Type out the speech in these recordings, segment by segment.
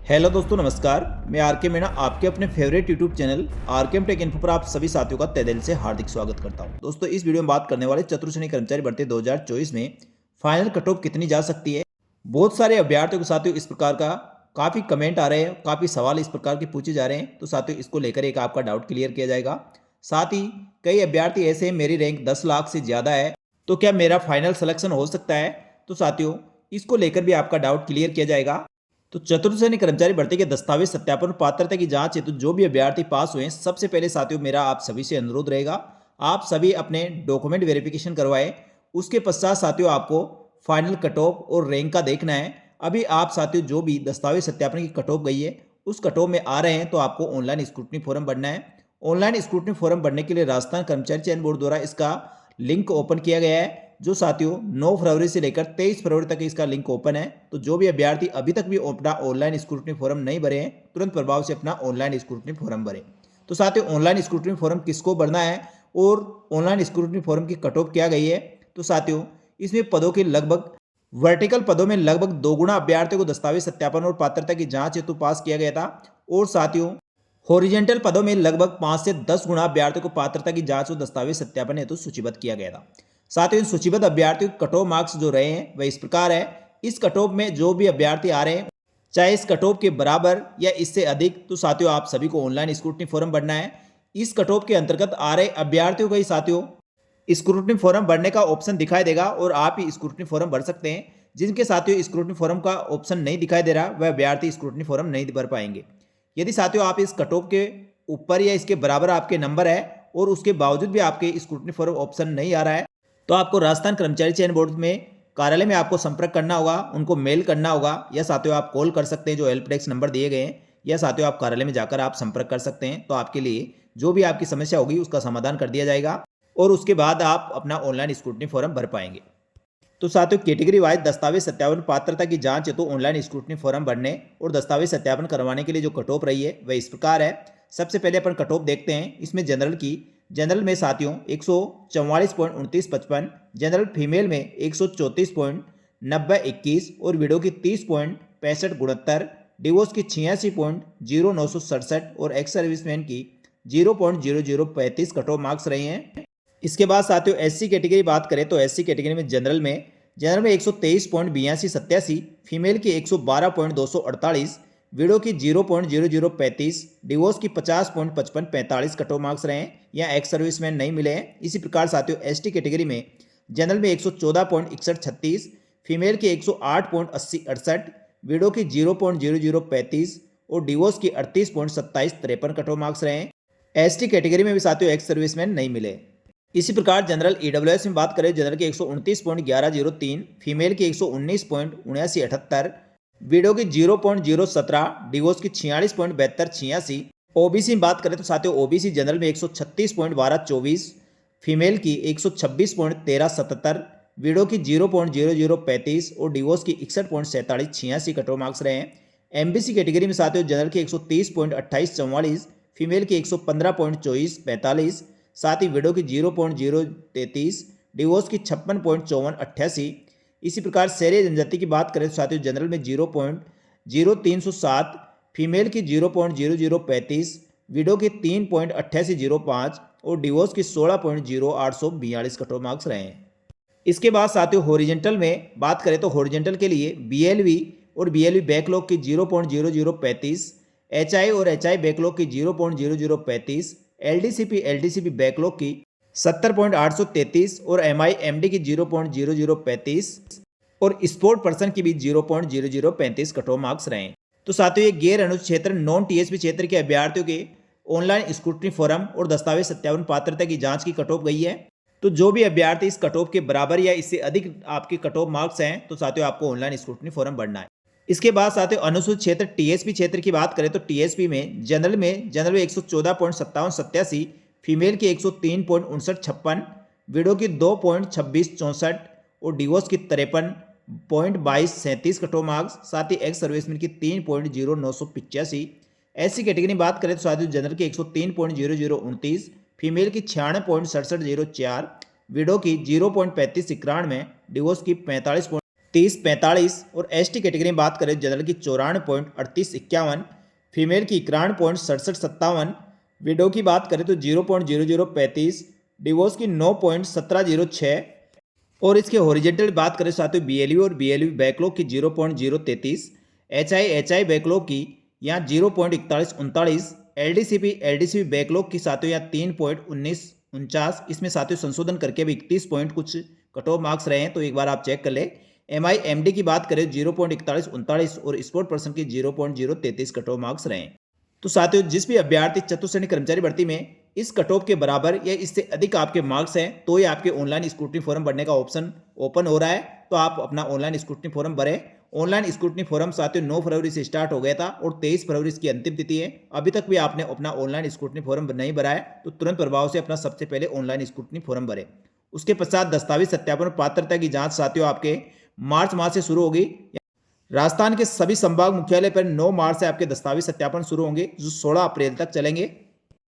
Hello दोस्तों, नमस्कार। मैं आर के मीणा आपके अपने फेवरेट यूट्यूब चैनल आर के टेक इन्फो पर आप सभी साथियों का तहे दिल से हार्दिक स्वागत करता हूं। दोस्तों, इस वीडियो में बात करने वाले चतुर्थ श्रेणी कर्मचारी भर्ती 2024 में फाइनल कट ऑफ कितनी जा सकती है। बहुत सारे अभ्यर्थियों को साथियों इस प्रकार का काफ़ी कमेंट आ रहे हैं, काफ़ी सवाल इस प्रकार के पूछे जा रहे हैं, तो साथियों इसको लेकर एक आपका डाउट क्लियर किया जाएगा। साथ ही कई अभ्यर्थी ऐसे हैं, मेरी रैंक 10 लाख से ज़्यादा है, तो क्या मेरा फाइनल सिलेक्शन हो सकता है। तो साथियों इसको लेकर भी आपका डाउट क्लियर किया जाएगा। तो चतुर्थ श्रेणी कर्मचारी भर्ती के दस्तावेज सत्यापन और पात्रता की जांच हेतु जो भी अभ्यर्थी पास हुए हैं, सबसे पहले साथियों मेरा आप सभी से अनुरोध रहेगा, आप सभी अपने डॉक्यूमेंट वेरिफिकेशन करवाएं। उसके पश्चात साथियों आपको फाइनल कट ऑफ और रैंक का देखना है। अभी आप साथियों जो भी दस्तावेज सत्यापन की कट ऑफ गई है उस कट ऑफ में आ रहे हैं, तो आपको ऑनलाइन स्क्रूटनी फॉर्म भरना है। ऑनलाइन स्क्रूटनी फॉर्म भरने के लिए राजस्थान कर्मचारी चयन बोर्ड द्वारा इसका लिंक ओपन किया गया है, जो साथियों 9 फरवरी से लेकर 23 फरवरी तक इसका लिंक ओपन है। तो जो भी अभ्यर्थी अभी तक भी अपना ऑनलाइन स्क्रूटनी फॉर्म नहीं भरे हैं, तुरंत प्रभाव से अपना ऑनलाइन स्क्रूटनी फॉर्म भरें। तो साथियों ऑनलाइन स्क्रूटनी फॉर्म किसको भरना है और ऑनलाइन स्क्रूटनी फॉर्म की कट ऑफ क्या गई है। तो साथियों इसमें पदों के लगभग वर्टिकल पदों में लगभग 2 गुना अभ्यर्थियों को दस्तावेज सत्यापन और पात्रता की जांच हेतु पास किया गया था, और साथियों हॉरिजेंटल पदों में लगभग 5 से 10 गुना अभ्यर्थियों को पात्रता की जांच और दस्तावेज सत्यापन हेतु सूचीबद्ध किया गया था। साथ ही इन सूचीबद्ध अभ्यर्थियों के कट ऑफ मार्क्स जो रहे हैं वह इस प्रकार है। इस कट ऑफ में जो भी अभ्यर्थी आ रहे हैं, चाहे इस कट ऑफ के बराबर या इससे अधिक, तो साथियों आप सभी को ऑनलाइन स्क्रूटनी फॉर्म भरना है। इस कट ऑफ के अंतर्गत आ रहे अभ्यर्थियों को ही साथियों स्क्रूटनी फॉर्म भरने का ऑप्शन दिखाई देगा और आप ही स्क्रूटनी फॉर्म भर सकते हैं। जिनके साथियों स्क्रूटनी फॉर्म का ऑप्शन नहीं दिखाई दे रहा, वह अभ्यर्थी स्क्रूटनी फॉर्म नहीं भर पाएंगे। यदि साथियों आप इस कट ऑफ के ऊपर या इसके बराबर आपके नंबर है और उसके बावजूद भी आपके स्क्रूटनी फॉर्म ऑप्शन नहीं आ रहा है, तो आपको राजस्थान कर्मचारी चयन बोर्ड में कार्यालय में आपको संपर्क करना होगा, उनको मेल करना होगा, या साथियों आप कॉल कर सकते हैं जो हेल्प डेस्क नंबर दिए गए हैं, या साथियों आप कार्यालय में जाकर आप संपर्क कर सकते हैं। तो आपके लिए जो भी आपकी समस्या होगी उसका समाधान कर दिया जाएगा और उसके बाद आप अपना ऑनलाइन स्क्रूटनी फॉर्म भर पाएंगे। तो साथियों कैटेगरी वाइज दस्तावेज सत्यापन पात्रता की जांच है तो ऑनलाइन स्क्रूटनी फॉर्म भरने और दस्तावेज सत्यापन करवाने के लिए जो कट ऑफ रही है वह इस प्रकार है। सबसे पहले अपन कट ऑफ देखते हैं। इसमें जनरल में साथियों 144.2955, जनरल फीमेल में 134.9021 और विडो की 30.6569, डिवोर्स की 86.0967 और एक्स सर्विसमैन की 0.0035 कट ऑफ मार्क्स रहे हैं। इसके बाद साथियों एससी कैटेगरी बात करें तो एससी कैटेगरी में जनरल में 123.8287, फीमेल की 112.248, विडो की 0.0035, डिवोर्स की 50.5545 कट ऑफ मार्क्स रहे हैं। यहाँ एक्स सर्विसमैन नहीं मिले हैं। इसी प्रकार साथियों एसटी कैटेगरी में जनरल में 114.6136, फीमेल की 108.8068, विडो की 0.0035 और डिवोर्स की 38.2753 कट ऑफ मार्क्स रहे हैं। एसटी कैटेगरी में भी साथियों एक्स सर्विसमैन नहीं मिले। इसी प्रकार जनरल ईडब्ल्यूएस में बात करें, जनरल की 129.1103, फीमेल की 119.7978, विडो की 0.017, डिवोर्स की 46.7286। ओबीसी में बात करें तो साथियों ओबीसी जनरल में 136.1224, फीमेल की 126.1377, विडो की 0.0035 और डिवोर्स की 61.4786 कट ऑफ मार्क्स रहे हैं। एमबीसी कैटेगरी में साथियों जनरल की 130.2844, फीमेल की 115.2445, साथ ही विडो की 0.033, डिवोर्स की 56.5488। इसी प्रकार शहरी जनजाति की बात करें तो साथियों जनरल में 0.0307, फीमेल की 0.0035, विडो की 3.8805 और डिवोर्स की 16.0842 कट ऑफ मार्क्स रहे हैं। इसके बाद साथियों हॉरिजेंटल में बात करें तो हॉरिजेंटल के लिए बीएलवी और बीएलवी बैकलॉग की 0.0035, एचआई और एचआई बैकलॉग की 0.0035, एलडीसीपी बैकलॉग की 70.833 और एमआई एमडी की 0.0035 और स्पोर्ट पर्सन की भी 0.0035 कट ऑफ मार्क्स रहे। तो साथियों ये गैर अनुसूचित क्षेत्र नॉन टीएसपी क्षेत्र के अभ्यर्थियों के ऑनलाइन स्क्रूटनी फॉर्म और दस्तावेज सत्यापन पात्रता की जांच की कट ऑफ गई है। तो जो भी अभ्यर्थी इस कट ऑफ के बराबर या इससे अधिक आपके कट ऑफ मार्क्स हैं, तो साथियों आपको ऑनलाइन स्क्रूटनी फॉर्म भरना है। इसके बाद साथियों अनुसूचित क्षेत्र टीएसपी क्षेत्र की बात करें तो टीएसपी में जनरल में 114.5787, फीमेल की 103.5956, विडो की 2.2664 और डिवोर्स की 53.2237 कट ऑफ मार्क्स, साथ ही एक्स सर्विसमैन की 3.0985। एससी कैटेगरी में बात करें तो साथियों जनरल की 103.0029, फीमेल की 96.6704, विडो की 0.3591, डिवोर्स की 45. 30-45 और एसटी कैटेगरी में बात करें जनरल की 94.3851, फीमेल की 91.6757, विडो की बात करें तो 0.0035, डिवोर्स की 9.1706 और इसके हॉरिजेंटल बात करें साथियों बीएलयू और बीएलयू बैकलॉग की 0.033, एचआई बैकलॉग की यहाँ 0.4139, एलडीसीपी बैकलॉग की साथियों यहाँ 3.1949, इसमें साथियों संशोधन करके भी 31 पॉइंट कुछ कट ऑफ मार्क्स रहे हैं, तो एक बार आप चेक कर ले। एमआई एमडी की बात करें 0.4139 और स्पोर्ट पर्सन की 0.033 कट ऑफ मार्क्स रहे हैं। तो साथियों जिस भी अभ्यर्थी चतुर्श्रेणी कर्मचारी भर्ती में इस कट ऑफ के बराबर या इससे अधिक आपके मार्क्स हैं तो ये आपके ऑनलाइन स्क्रूटनी फॉर्म भरने का ऑप्शन ओपन हो रहा है, तो आप अपना ऑनलाइन स्क्रूटनी फॉर्म भरें। ऑनलाइन स्क्रूटनी फॉर्म साथियों 9 फरवरी से स्टार्ट हो गया था और 23 फरवरी इसकी अंतिम तिथि है। अभी तक भी आपने अपना ऑनलाइन स्क्रूटनी फॉर्म नहीं भरा है तो तुरंत प्रभाव से अपना सबसे पहले ऑनलाइन स्क्रूटनी फॉर्म भरें। उसके पश्चात दस्तावेज सत्यापन पात्रता की जांच साथियों आपके मार्च माह से शुरू होगी। राजस्थान के सभी संभाग मुख्यालय पर 9 मार्च से आपके दस्तावेज सत्यापन शुरू होंगे जो 16 अप्रैल तक चलेंगे।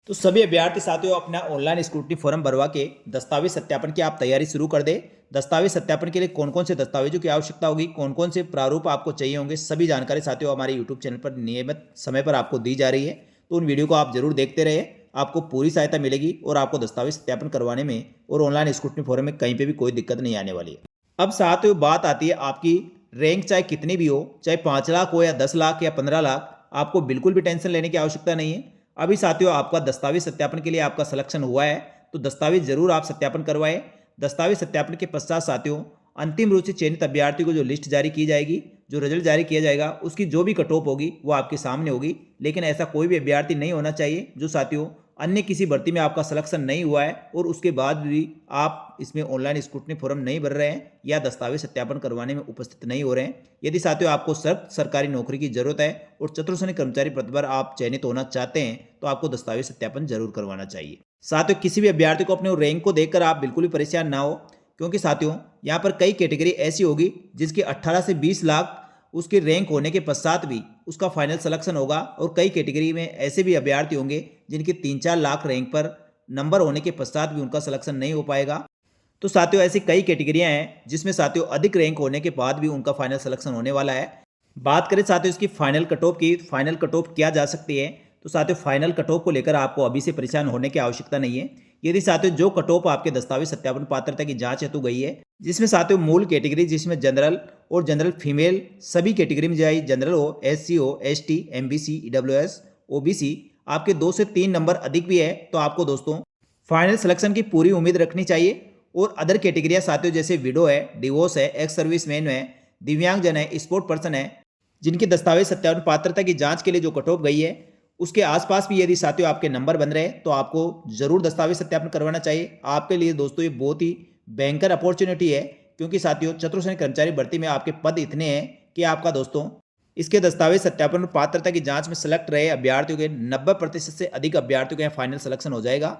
तो सभी अभ्यर्थी साथियों अपना ऑनलाइन स्क्रूटनी फॉर्म भरवा के दस्तावेज सत्यापन की आप तैयारी शुरू कर दें। दस्तावेज सत्यापन के लिए कौन कौन से दस्तावेजों की आवश्यकता होगी, कौन कौन से प्रारूप आपको चाहिए होंगे, सभी जानकारी साथियों हमारे यूट्यूब चैनल पर नियमित समय पर आपको दी जा रही है, तो उन वीडियो को आप जरूर देखते रहिए। आपको पूरी सहायता मिलेगी और आपको दस्तावेज सत्यापन करवाने में और ऑनलाइन स्क्रूटनी फॉर्म में कहीं पर भी कोई दिक्कत नहीं आने वाली है। अब साथियों बात आती है आपकी रैंक चाहे कितनी भी हो, चाहे 5 लाख हो या 10 लाख या 15 लाख, आपको बिल्कुल भी टेंशन लेने की आवश्यकता नहीं है। अभी साथियों आपका दस्तावेज सत्यापन के लिए आपका सिलेक्शन हुआ है तो दस्तावेज जरूर आप सत्यापन करवाएं। दस्तावेज सत्यापन के पश्चात साथियों अंतिम रूप से चयनित अभ्यर्थी को जो लिस्ट जारी की जाएगी, जो रिजल्ट जारी किया जाएगा, उसकी जो भी कट ऑफ होगी वो आपके सामने होगी। लेकिन ऐसा कोई भी अभ्यर्थी नहीं होना चाहिए जो साथियों अन्य किसी भर्ती में आपका सिलेक्शन नहीं हुआ है और उसके बाद भी आप इसमें ऑनलाइन स्क्रूटनी फॉर्म नहीं भर रहे हैं या दस्तावेज सत्यापन करवाने में उपस्थित नहीं हो रहे हैं। यदि साथियों आपको सख्त सरकारी नौकरी की जरूरत है और चतुर्श्रेणी कर्मचारी पद पर आप चयनित होना चाहते हैं तो आपको दस्तावेज सत्यापन जरूर करवाना चाहिए। साथियों किसी भी अभ्यर्थी को अपने रैंक को देखकर आप बिल्कुल भी परेशान ना हो, क्योंकि साथियों यहाँ पर कई कैटेगरी ऐसी होगी जिसकी 18 से 20 लाख उसके रैंक होने के पश्चात भी उसका फाइनल सिलेक्शन होगा और कई कैटेगरी में ऐसे भी अभ्यर्थी होंगे जिनके 3-4 लाख रैंक पर नंबर होने के पश्चात भी उनका सिलेक्शन नहीं हो पाएगा। तो साथियों ऐसी कई कैटेगरियां हैं जिसमें साथियों अधिक रैंक होने के बाद भी उनका फाइनल सिलेक्शन होने वाला है। बात करें साथियों इसकी फाइनल कट ऑफ की, फाइनल कट ऑफ क्या जा सकती है, तो साथियों फाइनल कट ऑफ को लेकर आपको अभी से परेशान होने की आवश्यकता नहीं है। यदि साथियों जो कट ऑफ आपके दस्तावेज सत्यापन पात्रता की जांच हेतु गई है, जिसमें साथियों मूल कैटेगरी जिसमें जनरल और जनरल फीमेल सभी कैटेगरी में जाए, जनरल हो, एससी हो, एसटी, एमबीसी, ईडब्ल्यूएस, ओबीसी, आपके 2 से 3 नंबर अधिक भी है तो आपको दोस्तों फाइनल सिलेक्शन की पूरी उम्मीद रखनी चाहिए। और अदर कैटेगरियां साथियों जैसे विडो है, डिवोर्स है, एक्स सर्विसमैन है, दिव्यांगजन है, स्पोर्ट पर्सन है, जिनकी दस्तावेज सत्यापन पात्रता की जांच के लिए जो कट ऑफ गई है उसके आसपास भी यदि साथियों आपके नंबर बन रहे हैं तो आपको जरूर दस्तावेज सत्यापन करवाना चाहिए। आपके लिए दोस्तों ये बहुत ही भयंकर अपॉर्चुनिटी है, क्योंकि साथियों चतुर्श्रेणी कर्मचारी भर्ती में आपके पद इतने हैं कि आपका दोस्तों इसके दस्तावेज सत्यापन और पात्रता की जांच में सेलेक्ट रहे अभ्यर्थियों के 90% से अधिक अभ्यर्थियों के यहाँ फाइनल सिलेक्शन हो जाएगा।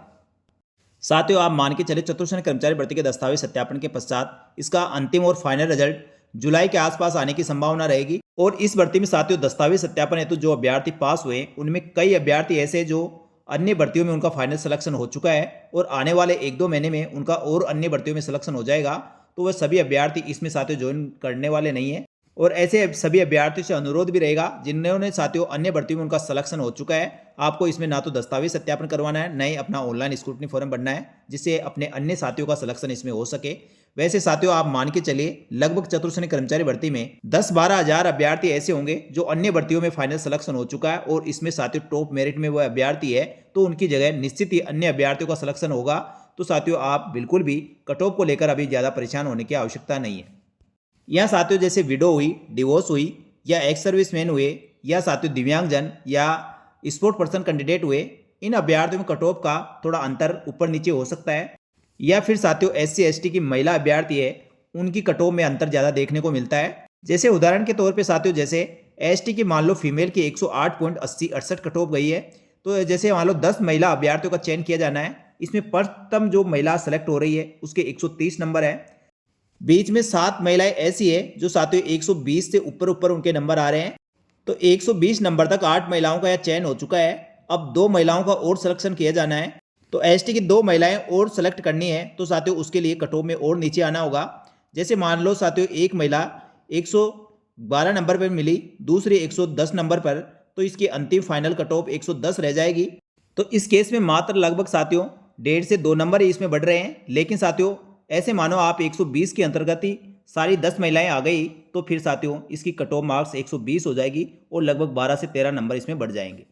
साथियों आप मान के चले चतुर्श्रेणी कर्मचारी भर्ती के दस्तावेज सत्यापन के पश्चात इसका अंतिम और फाइनल रिजल्ट जुलाई के आसपास आने की संभावना रहेगी। और इस भर्ती में साथियों दस्तावेज सत्यापन हेतु जो अभ्यर्थी पास हुए उनमें कई अभ्यर्थी ऐसे जो अन्य भर्तियों में उनका फाइनल सिलेक्शन हो चुका है और आने वाले 1-2 महीने में उनका और अन्य भर्तियों में सिलेक्शन हो जाएगा, तो वह सभी अभ्यर्थी इसमें साथियों ज्वाइन करने वाले नहीं है। और ऐसे सभी अभ्यर्थियों से अनुरोध भी रहेगा जिन्होंने साथियों अन्य भर्तियों में उनका सिलेक्शन हो चुका है, आपको इसमें ना तो दस्तावेज सत्यापन करवाना है, ना ही अपना ऑनलाइन स्क्रूटनी फॉर्म भरना है, जिससे अपने अन्य साथियों का सिलेक्शन इसमें हो सके। वैसे साथियों आप मान के चलिए लगभग चतुर्श्रेणी कर्मचारी भर्ती में 10-12 हज़ार अभ्यर्थी ऐसे होंगे जो अन्य भर्तियों में फाइनल सिलेक्शन हो चुका है और इसमें साथियों टॉप मेरिट में वह अभ्यर्थी है, तो उनकी जगह निश्चित ही अन्य अभ्यर्थियों का सिलेक्शन होगा। तो साथियों आप बिल्कुल भी कट ऑफ को लेकर अभी ज़्यादा परेशान होने की आवश्यकता नहीं है। यहाँ साथियों जैसे विडो हुई, डिवोर्स हुई या एक्स सर्विसमैन हुए या साथियों दिव्यांगजन या स्पोर्ट पर्सन कैंडिडेट हुए, इन अभ्यर्थियों में कट ऑफ का थोड़ा अंतर ऊपर नीचे हो सकता है। या फिर साथियों एससी एसटी की महिला अभ्यर्थी है उनकी कट ऑफ में अंतर ज़्यादा देखने को मिलता है। जैसे उदाहरण के तौर पे साथियों जैसे एसटी की मान लो फीमेल की 108.80-68 कट ऑफ गई है, तो जैसे मान लो 10 महिला अभ्यर्थियों का चयन किया जाना है, इसमें प्रथम जो महिला सेलेक्ट हो रही है उसके 130 नंबर है, बीच में 7 महिलाएं ऐसी है जो साथियों 120 से ऊपर ऊपर उनके नंबर आ रहे हैं, तो 120 नंबर तक 8 महिलाओं का यह चयन हो चुका है। अब 2 महिलाओं का और सिलेक्शन किया जाना है, तो एसटी की 2 महिलाएं और सेलेक्ट करनी है, तो साथियों उसके लिए कट ऑफ में और नीचे आना होगा। जैसे मान लो साथियों एक महिला 112 नंबर पर मिली, दूसरी 110 नंबर पर, तो इसकी अंतिम फाइनल कट ऑफ 110 रह जाएगी। तो इस केस में मात्र लगभग साथियों 1.5 से 2 नंबर ही इसमें बढ़ रहे हैं। लेकिन साथियों ऐसे मानो आप 120 के अंतर्गत ही सारी 10 महिलाएं आ गई तो फिर साथियों इसकी कट ऑफ मार्क्स 120 हो जाएगी और लगभग 12 से 13 नंबर इसमें बढ़ जाएंगे।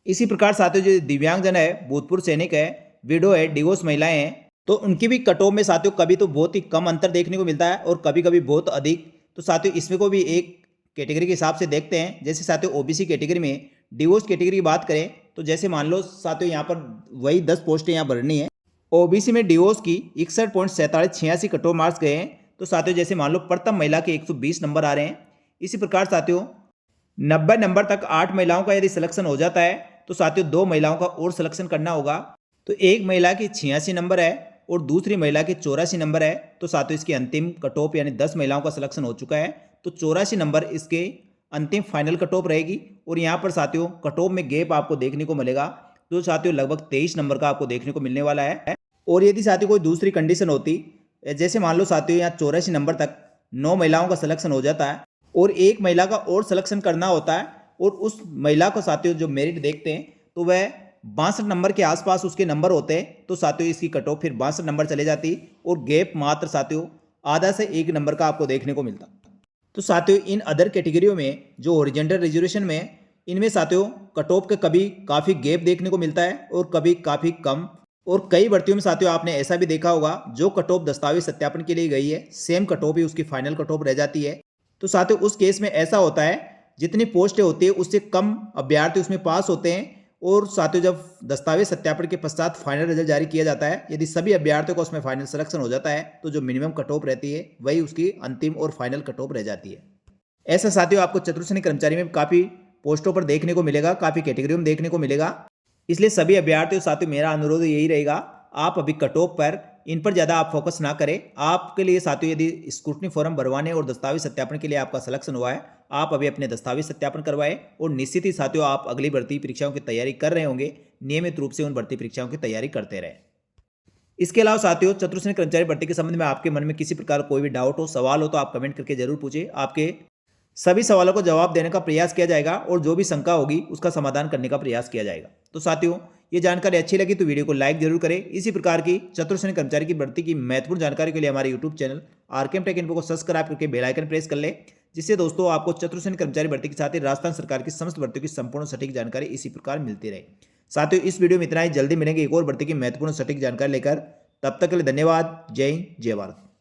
इसी प्रकार साथियों जो दिव्यांगजन है, भूतपूर्व सैनिक है, विडो है, डिवोर्स महिलाएं हैं, तो उनकी भी कट ऑफ में साथियों कभी तो बहुत ही कम अंतर देखने को मिलता है और कभी कभी बहुत अधिक। तो साथियों इसमें को भी एक कैटेगरी के हिसाब से देखते हैं। जैसे साथियों ओबीसी कैटेगरी में डिवोर्स कैटेगरी की बात करें तो जैसे मान लो साथियों यहाँ पर वही 10 पोस्टें यहाँ भरनी है। ओबीसी में डिवोर्स की 61.4786 कट ऑफ मार्क्स गए हैं। तो साथियों जैसे मान लो प्रथम महिला के 120 नंबर आ रहे हैं। इसी प्रकार साथियों 90 नंबर तक 8 महिलाओं का यदि सिलेक्शन हो जाता है तो साथियों 2 महिलाओं का और सिलेक्शन करना होगा। तो एक महिला की 86 नंबर है और दूसरी महिला के 84 नंबर है। तो साथियों इसकी अंतिम कट ऑफ यानी 10 महिलाओं का सिलेक्शन हो चुका है। तो 84 नंबर इसके अंतिम फाइनल कट ऑफ रहेगी। और यहाँ पर साथियों कट ऑफ में गैप आपको देखने को मिलेगा जो साथियों लगभग 23 नंबर का आपको देखने को मिलने वाला है। और यदि साथियों कोई दूसरी कंडीशन होती, जैसे मान लो साथियों यहाँ 84 नंबर तक 9 महिलाओं का सिलेक्शन हो जाता है और एक महिला का और सिलेक्शन करना होता है और उस महिला को साथियों जो मेरिट देखते हैं तो वह 62 नंबर के आसपास उसके नंबर होते हैं। तो साथियों इसकी कट ऑफ फिर 62 नंबर चले जाती और गैप मात्र साथियों आधा से 1 नंबर का आपको देखने को मिलता। तो साथियों इन अदर कैटेगरियों में जो ओरिजेंटल रिजर्वेशन में, इनमें साथियों कट ऑफ के कभी काफ़ी गैप देखने को मिलता है और कभी काफ़ी कम। और कई भर्तियों में साथियों आपने ऐसा भी देखा होगा जो कट ऑफ दस्तावेज सत्यापन के लिए गई है सेम कट ऑफ ही उसकी फाइनल कट ऑफ रह जाती है। तो साथियों उस केस में ऐसा होता है जितनी पोस्टें होती है उससे कम अभ्यर्थी उसमें पास होते हैं। और साथियों जब दस्तावेज सत्यापन के पश्चात फाइनल रिजल्ट जारी किया जाता है, यदि सभी अभ्यर्थियों को उसमें फाइनल सिलेक्शन हो जाता है तो जो मिनिमम कट ऑफ रहती है वही उसकी अंतिम और फाइनल कट ऑफ रह जाती है। ऐसा साथियों आपको चतुर्श्रेणी कर्मचारी में काफ़ी पोस्टों पर देखने को मिलेगा, काफ़ी कैटेगरियों में देखने को मिलेगा। इसलिए सभी अभ्यर्थियों साथियों मेरा अनुरोध यही रहेगा, आप अभी कट ऑफ पर इन पर ज़्यादा आप फोकस ना करें। आपके लिए साथियों यदि स्क्रूटनी फॉर्म भरवाने और दस्तावेज सत्यापन के लिए आपका सिलेक्शन हुआ है, आप अभी अपने दस्तावेज सत्यापन करवाएं और निश्चित ही साथियों आप अगली भर्ती परीक्षाओं की तैयारी कर रहे होंगे, नियमित रूप से उन भर्ती परीक्षाओं की तैयारी करते रहें। इसके अलावा साथियों चतुर्श्रेणी कर्मचारी भर्ती के संबंध में आपके मन में किसी प्रकार कोई भी डाउट हो, सवाल हो तो आप कमेंट करके जरूर पूछिए। आपके सभी सवालों को जवाब देने का प्रयास किया जाएगा और जो भी शंका होगी उसका समाधान करने का प्रयास किया जाएगा। तो साथियों ये जानकारी अच्छी लगी तो वीडियो को लाइक जरूर करें। इसी प्रकार की चतुर्श्रेणी कर्मचारी की भर्ती की महत्वपूर्ण जानकारी के लिए हमारे YouTube channel RKM take info को सब्सक्राइब करके बेल आइकन प्रेस कर ले, जिससे दोस्तों आपको चतुर्श्रेणी कर्मचारी भर्ती के साथ ही राजस्थान सरकार की समस्त भर्तियों की संपूर्ण सटीक जानकारी इसी प्रकार मिलती रहे। साथियों इस वीडियो में इतना ही, जल्दी मिलेंगे एक और भर्ती की महत्वपूर्ण सटीक जानकारी लेकर। तब तक के लिए धन्यवाद। जय हिंद, जय भारत।